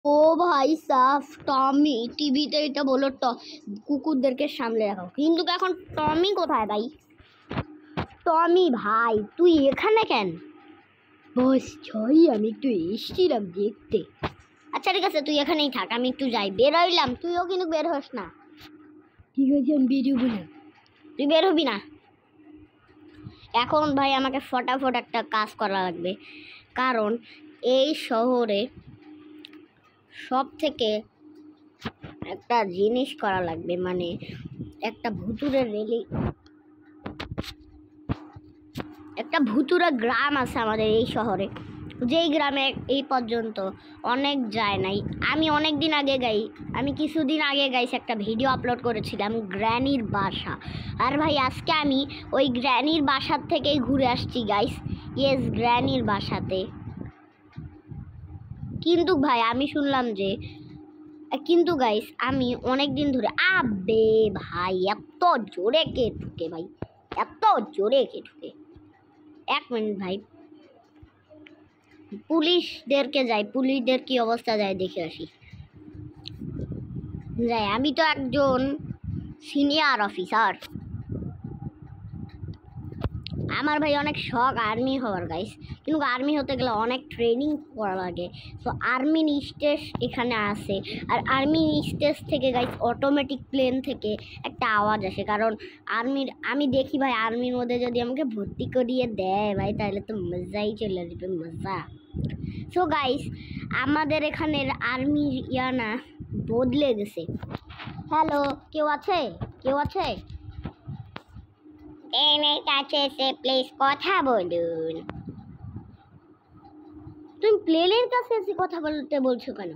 ও ভাই সাফ টমি টিভিতে এটা বলো কুকুরদেরকে সামলে রাখো, কিন্তু এখন টমি কোথায় ভাই? টমি ভাই তুই এখানে কেন? বস ছয় আমি একটু এসছিলাম দেখতে। আচ্ছা ঠিক আছে, তুই এখানেই থাক, আমি একটু যাই, বের হইলাম, তুইও কিন্তু বের হস না। ঠিক আছে আমি বেরোবো না। তুই বের হবি না এখন ভাই, আমাকে ফটাফট একটা কাজ করা লাগবে, কারণ এই শহরে সব থেকে একটা জিনিস করা লাগবে, মানে একটা ভুতুরে গ্রাম আছে আমাদের এই শহরে, যেই গ্রামে এই পর্যন্ত অনেক যায় নাই। আমি কিছুদিন আগে গাইস একটা ভিডিও আপলোড করেছিলাম গ্র্যানির বাসা, আর ভাই আজকে আমি ওই গ্র্যানির বাসার থেকেই ঘুরে আসছি গাইস। ইয়েস, গ্র্যানির বাসাতে। কিন্তু ভাই আমি শুনলাম যে গাইস আমি অনেক দিন ধরে আবে ভাই এত জোরে কে ঢুকে ভাই, এত জোরে কে ঢুকে। এক মিনিট ভাই, পুলিশদের কি অবস্থা যায় দেখে আসি। যাই, আমি তো একজন সিনিয়র অফিসার, আমার ভাই অনেক শখ আর্মি হওয়ার গাইস, কিন্তু আর্মি হতে গেলে অনেক ট্রেনিং করা লাগে। তো আর্মি স্টেজ এখানে আসে, আর আর্মি স্টেজ থেকে গাইস অটোমেটিক প্লেন থেকে একটা আওয়াজ আসে, কারণ আমি দেখি ভাই আর্মির মধ্যে যদি আমাকে ভর্তি করিয়ে দেয় ভাই, তাহলে তো মজাই চলে যাবে, মজা। সো গাইস আমাদের এখানের আর্মি ইয়ানা বদলে গেছে। হ্যালো, কেউ আছে? ট্রেনের কাছে এসে প্লিজ কথা বলুন। তুমি প্লেনের কাছে এসে কথা বলতে বলছো কেন?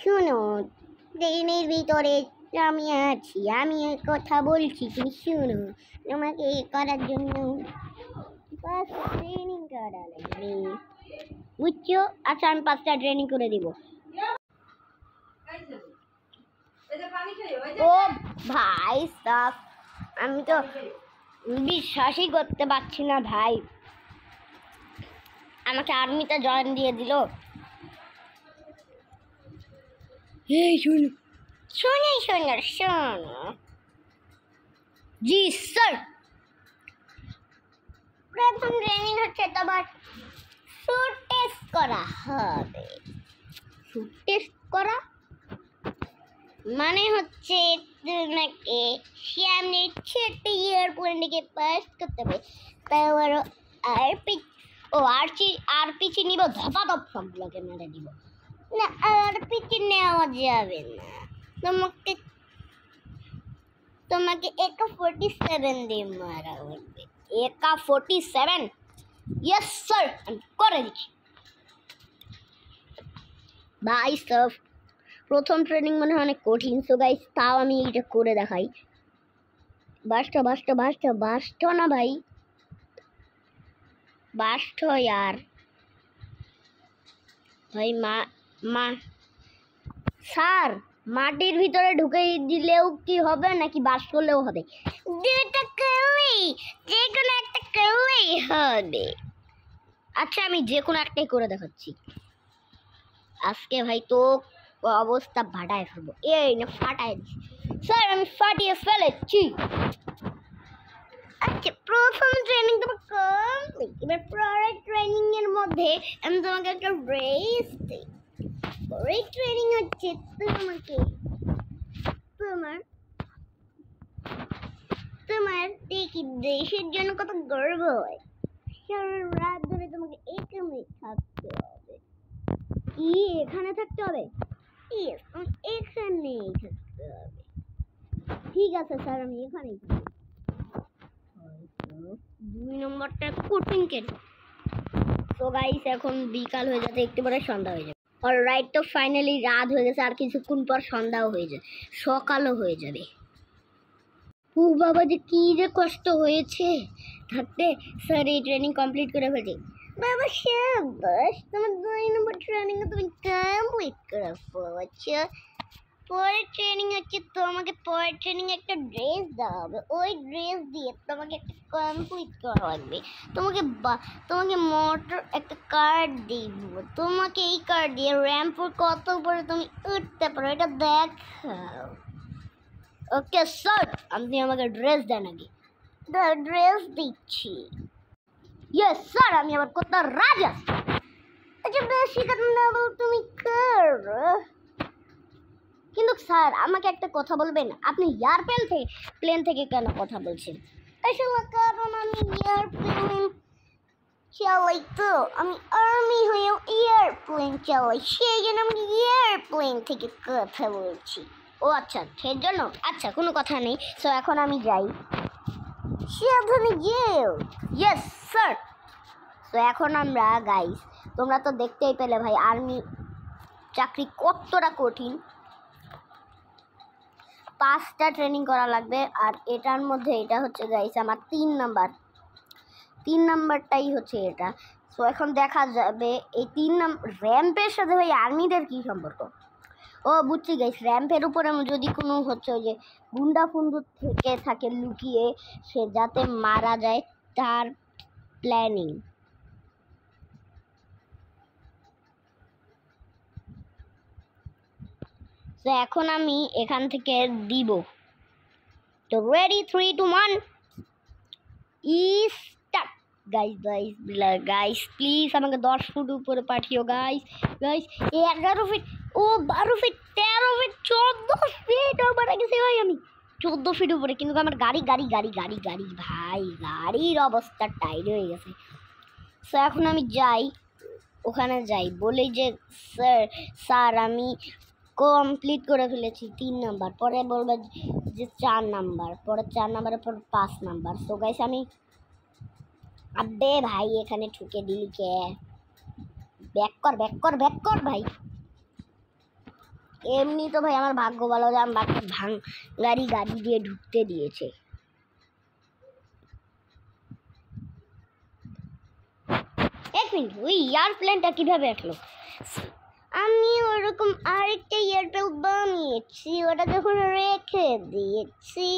শুনো, ট্রেনের ভিতরে আমি আছি, আমি কথা বলছি, তুমি শুনো। তোমাকে করার জন্য ট্রেনিং করা লাগবে, বুঝছো? আচ্ছা আমি 5টা ট্রেনিং করে দিব। ও ভাই সাব, আমি তো বিশ্বাসই করতে পারছি না ভাই, আমাকে আর্মিতে জয়েন দিয়ে দিল। এই শোনো, জি স্যার। প্রথম ট্রেনিং হচ্ছে তোমার ফুড টেস্ট করা হবে। ফুড টেস্ট করা মানে হচ্ছে তোমাকে সামনে ছোট্ট এয়ারপোর্টে পাস করতে হবে, তারপর আর পিছিয়ে নিব, ধপাধপ সবগুলোকে মেরে দিব। না, আর পিছিয়ে নেওয়া যাবে না, তোমাকে AK-47 দিয়ে মারা হবে। AK-47? ইয়েস স্যার, আমি করে দিচ্ছি। ভাই সাব প্রথম ট্রেনিং মনে হয় অনেক কঠিন, সো গাইস তাও আমি এটা করে দেখাই। বাস্ট না ভাই, বাস্ট यार ভাই। মা স্যার মাটির ভিতরে ঢুকে দিলেও কি হবে নাকি বাস্ট করলেও হবে? দুটো করলেই, যে কোনো একটা করলেই হবে। আচ্ছা আমি যে কোনো একটাই করে দেখাচ্ছি আজকে ভাই, তো অবস্থা ফাটায় ফেলবো। এই না ফাটায় স্যার, আমি ফাটিয়ে ফেলেছি। আচ্ছা প্রথম ট্রেনিং তোমার কমপ্লিট, এবার পরের ট্রেনিং এর মধ্যে আমি তোমাকে একটা রেস দিই। পরের ট্রেনিং হচ্ছে তোমাকে তোমার দেখি দেশের জন্য কত গর্ব হয়। সারা রাত ধরে তোমাকে এখানেই থাকতে হবে। কি এখানে থাকতে হবে? এখানেই থাকতে হবে। ঠিক আছে স্যার, আমি এখানেই থাকবো। 2 নম্বরটা কঠিন কেন? তো গাইস এখন বিকাল হয়ে যাচ্ছে, একটু পরে সন্ধ্যা হয়ে যাবে। অলরাইট, তো ফাইনালি রাত হয়ে গেছে, আর কিছুক্ষণ পর সন্ধ্যাও হয়ে যাবে, সকালও হয়ে যাবে। ও বাবা যে কি যে কষ্ট হয়েছে থাকতে। স্যার এই ট্রেনিং কমপ্লিট করে ফেলছি। বাবা শাবাশ, তোমার 2 নম্বর ট্রেনিং তুমি কমপ্লিট করে ফেলেছো। পরে ট্রেনিং হচ্ছে, তোমাকে পরে ট্রেনিং একটা ড্রেস দেওয়া হবে, ওই ড্রেস দিয়ে তোমাকে একটা কমপ্লিট করা লাগবে। তোমাকে মোটর একটা কার্ড দিব, তোমাকে এই কার্ড দিয়ে র্যাম্পের কত উপরে তুমি উঠতে পারো এটা দেখাও। ওকে স্যার, আপনি আমাকে ড্রেস দেন আগে। ড্রেস দিচ্ছি। ইয়েস স্যার, আমি আবার কত রাজা। আচ্ছা বেশি কথা না বল, তুমি করো। কিন্তু স্যার আমাকে একটা কথা বলবেন, আপনি প্লেন থেকে কেন কথা বলছেন? আসলে কারণ আমি এয়ারপ্লেন চালাই, তো আমি আর্মি হয়েও এয়ারপ্লেন চালাই, সেই জন্য আমি এয়ারপ্লেন থেকে কথা বলছি। ও আচ্ছা, সেই জন্য আচ্ছা, কোনো কথা নেই। সো এখন আমি যাই। সাবধানে যেও। Yes sir. তো এখন আমরা গাইস, তোমরা তো দেখতেই পেলে ভাই আর্মি চাকরি কতটা কঠিন। 5টা ট্রেনিং করা লাগবে, আর এটার মধ্যে এটা হচ্ছে গাইস আমার 3 নাম্বারটাই হচ্ছে এটা। সো এখন দেখা যাবে এই 3 নাম্বার র্যাম্পের সাথে ভাই আর্মিদের কী সম্পর্ক। ও বুঝছি গাইস, র্যাম্পের উপরে যদি কোনো হচ্ছে ওই যে গুন্ডা ফুন্ডু থেকে থাকে লুকিয়ে, সে যাতে মারা যায় তার প্ল্যানিং। তো এখন আমি এখান থেকে দিব। তো রেডি 3 2 1 স্টার্ট। গাইস প্লিজ আমাকে 10 ফুট উপরে পাঠিও গাইস। 11 ফিট, ও 12 ফিট, 13 ফিট, 14 ফিট উপরে গেছি ভাই আমি। 14 ফিট উপরে, কিন্তু আমার গাড়ি ভাই, গাড়ির অবস্থা টাইট হয়ে গেছে। সো এখন আমি যাই, ওখানে যাই, বলি যে স্যার আমি কমপ্লিট করে ফেলেছি 3 নাম্বার। পরে বলবে যে 4 নাম্বার, পরে 4 নাম্বারের পর 5 নাম্বার। সো গাইস আমি, আবে ভাই এখানে ঠুকে দিলি কে? ব্যাক কর ভাই। এমনি তো ভাই আমার ভাগ্য ভালো যে আমার গাড়ি দিয়ে ঢুকতে দিয়েছে। এক মিনিট, ওই এয়ারপ্লেনটা কিভাবে আসলো? আমি ওরকম আরেকটা এয়ারপ্লেন বানিয়েছি, ওটা যখন রেখে দিয়েছি।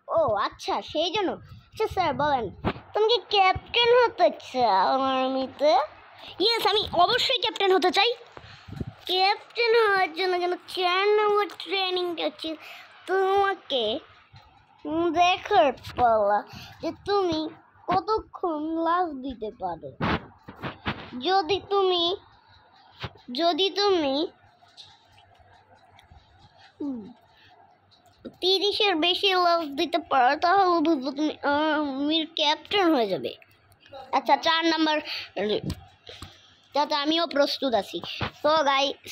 ও আচ্ছা, সেই জন্য। আচ্ছা স্যার বলেন, তুমি কি ক্যাপ্টেন হতে চাও আর্মিতে? ইয়েস, আমি অবশ্যই ক্যাপ্টেন হতে চাই। ক্যাপ্টেন হওয়ার জন্য কিন্তু 4 নম্বর ট্রেনিং করছি তোমাকে। দেখার পালা যে তুমি কতক্ষণ লাফ দিতে পারো। যদি তুমি 30-এর বেশি লাফ দিতে পারো, তাহলে বুঝবো তুমি আর্মির ক্যাপ্টেন হয়ে যাবে। আচ্ছা 4 নাম্বার, যাতে আমিও প্রস্তুত আছি।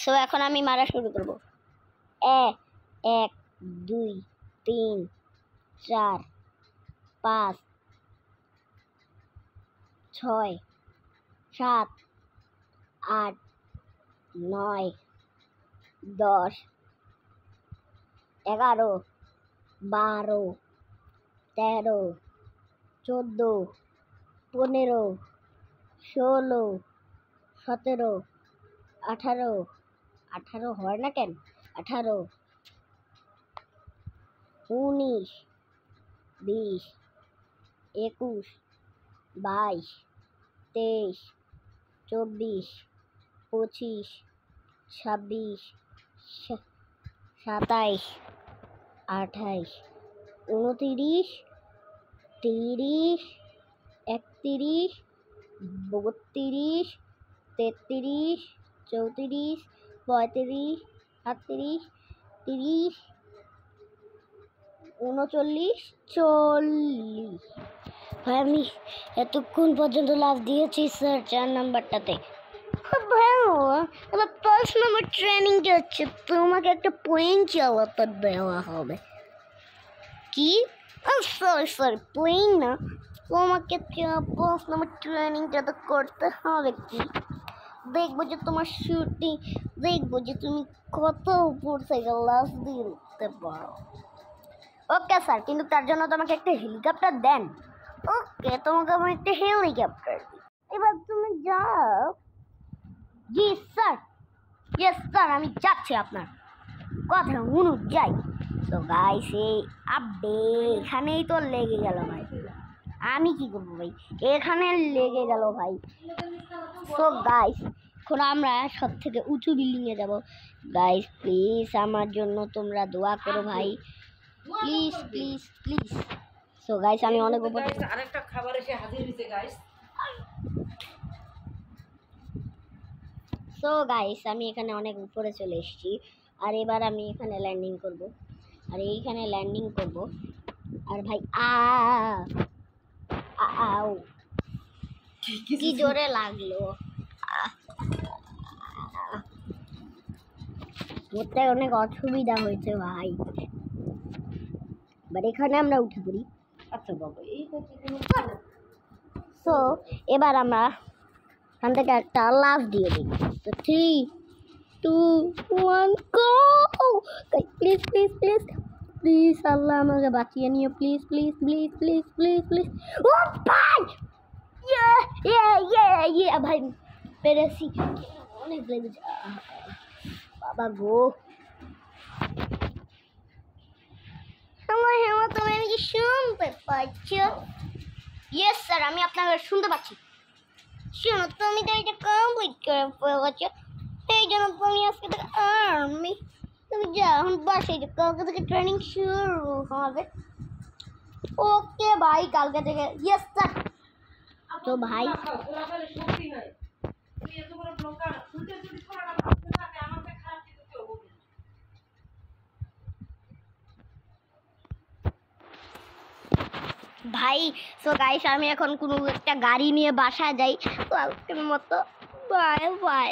সো এখন আমি মারা শুরু করব। 1 2 3 4 5 6 7 8 9 10 11 12 13 14 15 16 17 18 হয় না কেন, 18 19 20 21 22 23 24 25 26 27 28 29 30 31 32 33 34 35 38 30 39 40। ভাই আমি এতক্ষণ পর্যন্ত লাভ দিয়েছি স্যার 4 নাম্বারটাতে। খুব ভালো। এবার 5 নম্বর ট্রেনিংটা হচ্ছে তোমাকে একটা প্লেন চালাতে দেওয়া হবে। কি? সরি প্লেন না, তোমাকে 5 নম্বর ট্রেনিংটা তো করতে হবে। কি দেখবো যে তোমার শুটিং, দেখবো যে তুমি কত উপর থেকে লাভ দিতে পারো। ওকে স্যার, কিন্তু তার জন্য তোমাকে একটা হেলিকপ্টার দেন। ওকে, তোমাকে আমি একটা হেলিকপ্টার দিই। এবার তুমি যাও। জি স্যার। ইয়েস স্যার, আমি যাচ্ছি আপনার। কথা হুনু যাই। তো গাইস এই আপডে এখানেই তো লেগে গেল ভাই, আমি কি করবো ভাই, এখানে লেগে গেল ভাই। তো গাইস এখন আমরা সব থেকে উঁচু বিল্ডিংয়ে যাব। গাইস প্লিজ আমার জন্য তোমরা দোয়া করো ভাই, please please please. So guys আমি অনেক উপরে, আরেকটা খাবার এসে হাজির হয়েছে গাইস। সো গাইস আমি এখানে অনেক উপরে চলে এসেছি, আর এবার আমি এখানে ল্যান্ডিং করব, আর এইখানে ল্যান্ডিং করব। আর ভাই আউ কি জোরে লাগলো, করতে অনেক অসুবিধা হয়েছে ভাই। বাট এখানে আমরা উঠে পড়ি। আচ্ছা বাবা এই হচ্ছে সো এবার আমরা এখান থেকে একটা লাফ দিয়ে দিই। তো 3 2 1 গো। প্লিজ প্লিজ প্লিজ প্লিজ আল্লাহ আমাকে বাঁচিয়ে নিও, please please please please please please. ও ভাই ইয়ে ইয়ে ইয়ে ইয়ে ভাই পেরেছি, অনেক লেগেছে বাবা গো। আমার হেমা তুমি কি শুনতে পাচ্ছ? ইয়েস স্যার আমি আপনাকে শুনতে পাচ্ছি। শোনো তুমি তো এটা কমপ্লিট করে ফেলেছো, এই জন্য তুমি আজকে থেকে আর্মি, তুমি যাও এখন বাসায় যাও, কালকে থেকে ট্রেনিং শুরু হবে। ওকে ভাই কালকে থেকে, ইয়েস স্যার। তো ভাই শক্তি হয়, তুই এত বড় ব্লকার তুই যদি থোড়াটা ভাবতে থাকে আমাকে খারাপ কিছু কেউ বলবে না। ভাই সো গাইস আমি এখন কোনো একটা গাড়ি নিয়ে বাসায় যাই, কালকের মতো বাই বাই।